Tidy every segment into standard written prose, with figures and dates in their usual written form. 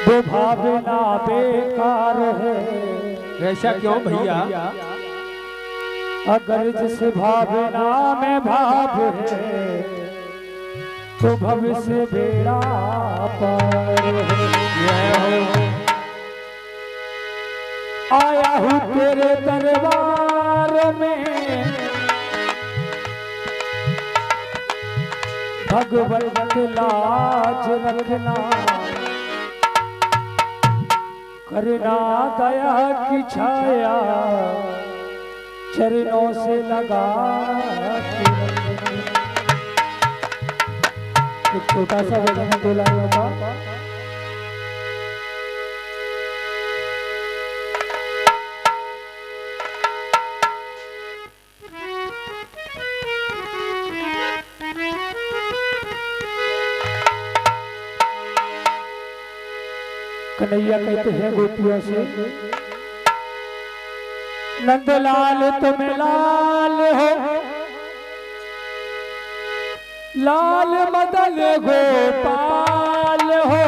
वो भावना बेकार है। ऐसा क्यों भैया? अगर जिस भावना में भाव है तो भविष्य बेड़ा पार है। आया हूँ तेरे दरबार में भगवत लाज रखना, करना दया की छाया चरणों से लगा के रखना। एक छोटा सा भजन बोला था। कन्हैया कहते हैं गोपियों से, नंदलाल तुम लाल हो, लाल मदन गोपाल हो,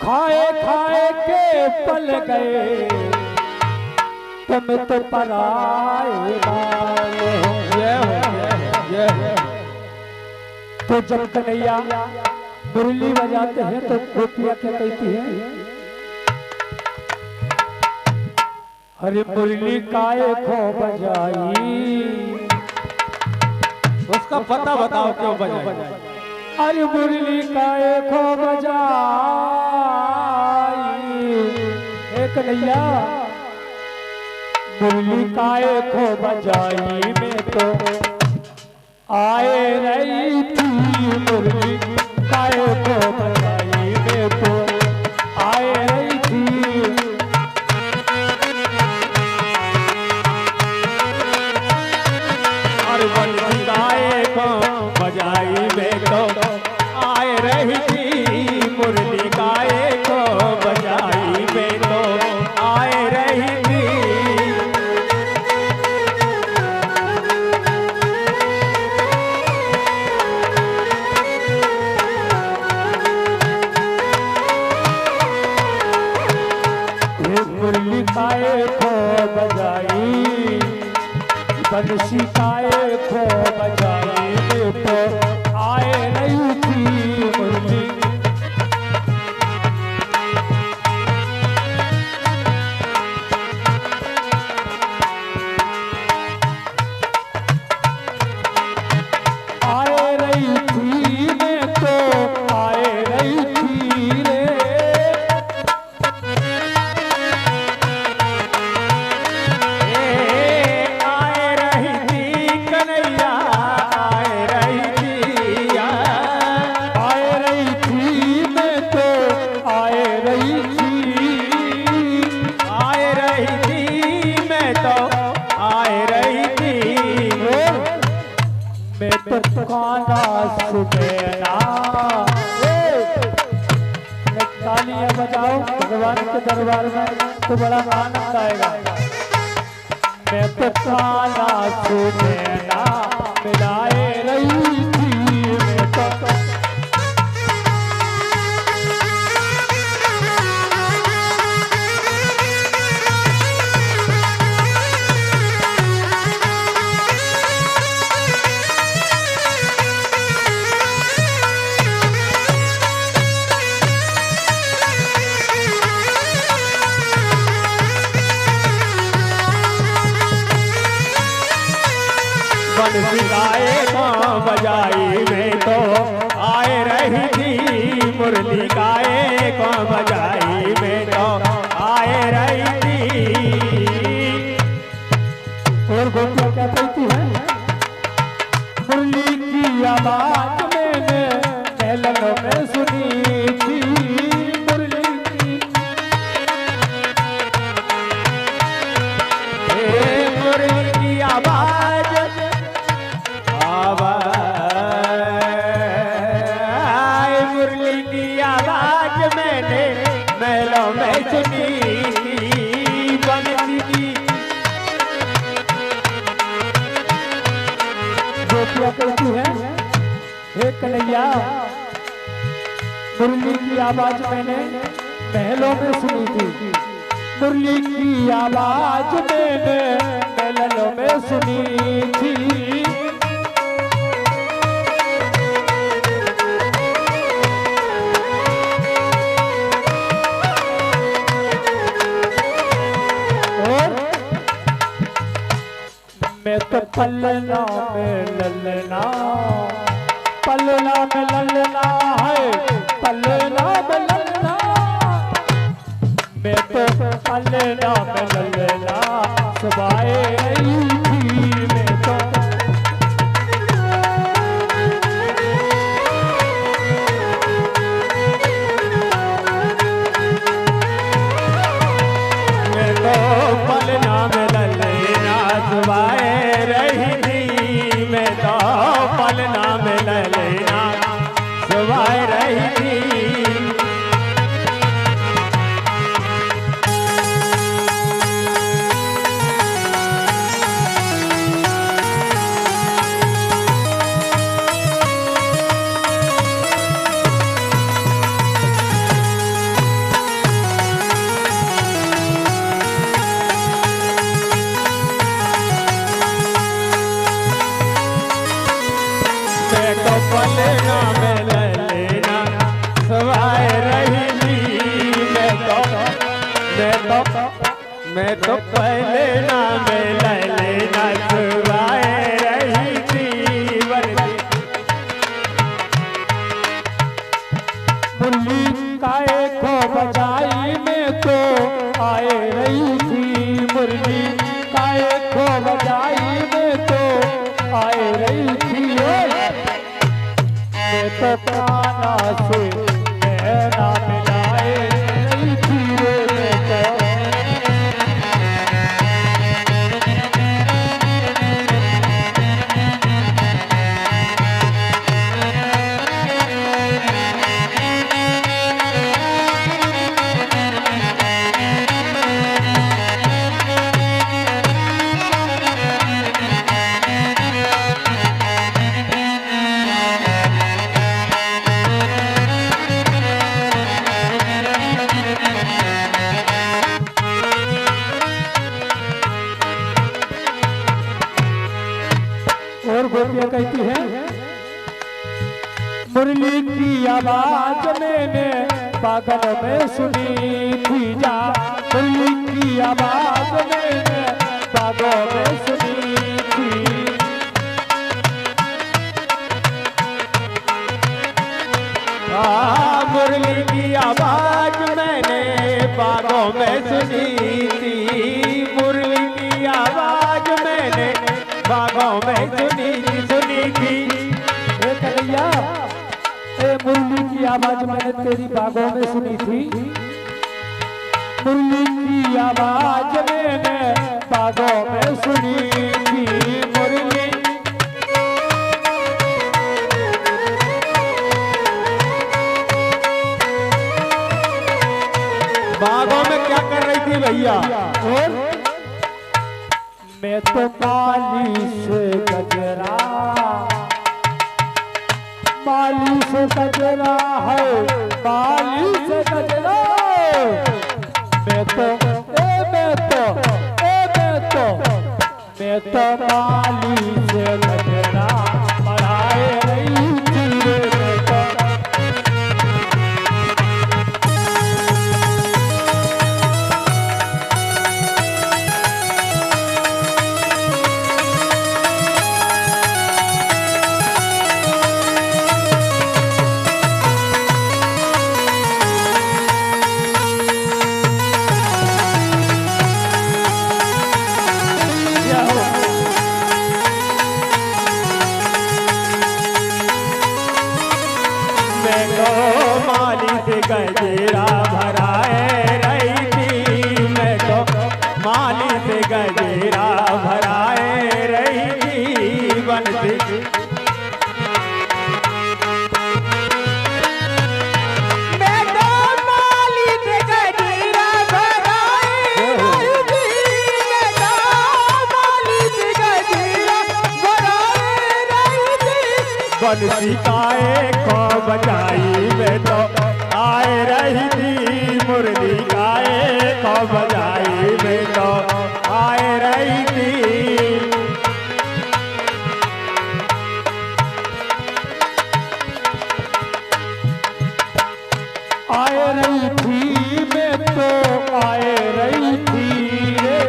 खाए खाए के पल गए तुम तो पराए बाल हो। तो जब कन्हैया मुरली बजाते हैं तो गोपियां क्या कहती हैं? हरे मुरली काहे खो बजाई, उसका पता बताओ क्यों बजाई? अरे मुरली काहे खो बजाई। एक कन्हैया मुरली काहे खो बजाई में तो आए रही थी, मुरली काहे खो बजाई में तो आए रही थी। और मुरली काहे खो बजाई में तो आए रही थी, मुरली काहे खो बजाई में तो आए रही थी। मुरली काहे खो बजाई, बंसी काहे खो बजाई में तो आए रही थी मुरली। आए रही थी मैं तो आए रही थी रे। आए रही थी कन्हैया, आए रही थी, आए रही थी मैं तो आए रही थी। आए रही थी मैं तो आए रही थी। मैं तो खाना सुबेना। तालियां बजाओ भगवान के दरबार में तो बड़ा आनंद आएगा। मैं तो खाना सुबेना मिलाए रही थी मैं तो। बंसी गाए खो बजाई में तो आए रही थी, मुरली गाए खो बजाई में तो आए रही थी। और गोपियां क्या कहती है? मुरली की आवाज मैंने महलों में सुनी थी। मुरली की मुरली की आवाज मुरली की आवाज मैंने महलों में सुनी थी। गोपियाँ कहती है, हे कन्हैया, मुरली की आवाज मैंने महलों में सुनी थी, मुरली की आवाज मैंने महलों में सुनी थी। मैं तो पलना में ललना, पलना में ललना है, पलना में ललना, मैं तो पलना में ललना सुबाए रही थी। मैं तो पलना में ललना सुबाए रही थी, मैं तो पलना में ललना सुबाए रही थी। पलना में ललना सुबाए रही थी, मैं तो पलना में ललना सुबाए रही थी। मुरली काए को बजाई में तो आए रही थी, मुरली काए को बजाई में तो आए रही थी। मैं तो प्राणा से नैना मिलाए रही थी, मैं तो और गोपियाँ कहती है, मुरली की आवाज मैंने पागल में सुनी थी जा, मुरली की आवाज मैंने पागल में सुनी थी। मुरली की आवाज मैंने बागों में सुनी थी, मुरली की आवाज मैंने बागों में सुनी थी। ए कन्हैया, ए मुरली की आवाज मैंने तेरी बागों में सुनी थी, मुरली की आवाज मैंने बागों में सुनी थी। मुरली बागों में क्या कर रही थी भैया? और मैं तो माली से गजरा, माली से गजरा है, माली से गजरा, मैं तो मैं तो माली से गजरा बढ़ाए रही थी। मैं तो माली से गजरा भराए रही थी, मैं तो माली से गजरा भराए रही थी। बंसी मैं तो माली से गजरा भराए रही थी, मैं तो माली से गजरा भराए रही बंसी काए को बजाई में तो आए रही थी मुरली काए को बजाई में तो आए रही थी। आए रही थी मैं तो आए रही थी रे।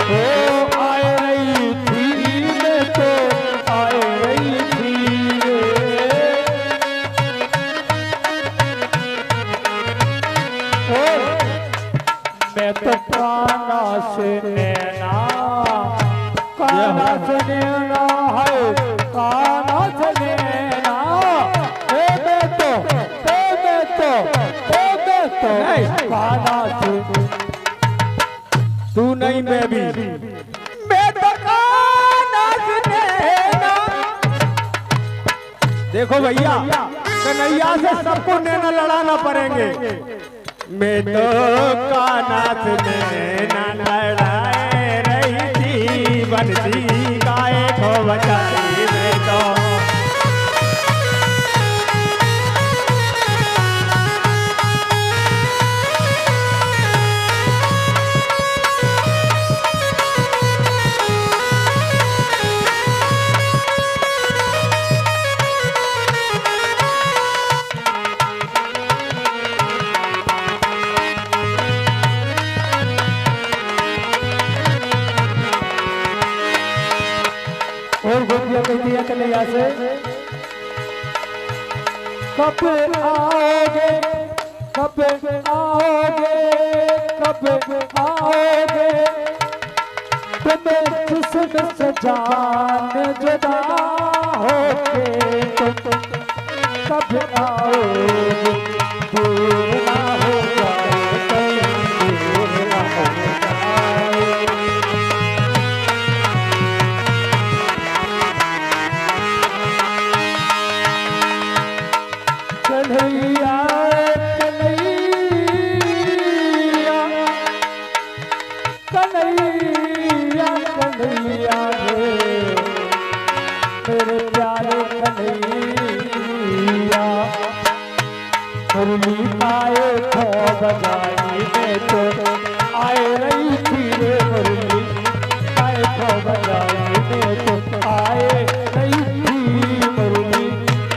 ओ आए रही थी मैं तो आए रही थी रे। ओ मैं तो काना से नैना, काना से नैना है, काना से नैना। ए मैं तो काना से। तू नहीं मैं भी, मैं तो काना से नैना। देखो भैया कन्हैया से सबको नैना लड़ाना पड़ेंगे। मैं तो काना से नैना लड़ाए रही थी बंसी गाए को बजाई में तो। और गोपियां कहती है कन्हैया से, कब आओगे, कब आओगे, कब आओगे, तुम्हें जिस्म से जान जुदा होके तुम कब आओगे। दूर ना हो जाए कहीं, दूर ना हो जाए। कन्हैया कन्हैया कन्हैया कन्हैया रे मेरे प्यारे कन्हैया। मुरली पाए खो बजाई में तो आए रही थी रे। मुरली पाए खो बजाई में तो आए रही थी। मुरली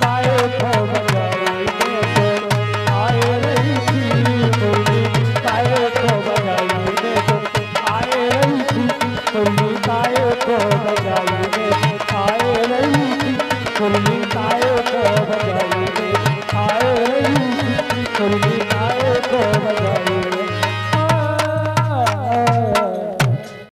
पाए खो बजाई में तो आए रही थी। मुरली पाए खो बजाई में तो आए रही थी। मुरली पाए खो बजाई में तो आए रही थी। मुरली पाए खो बजाई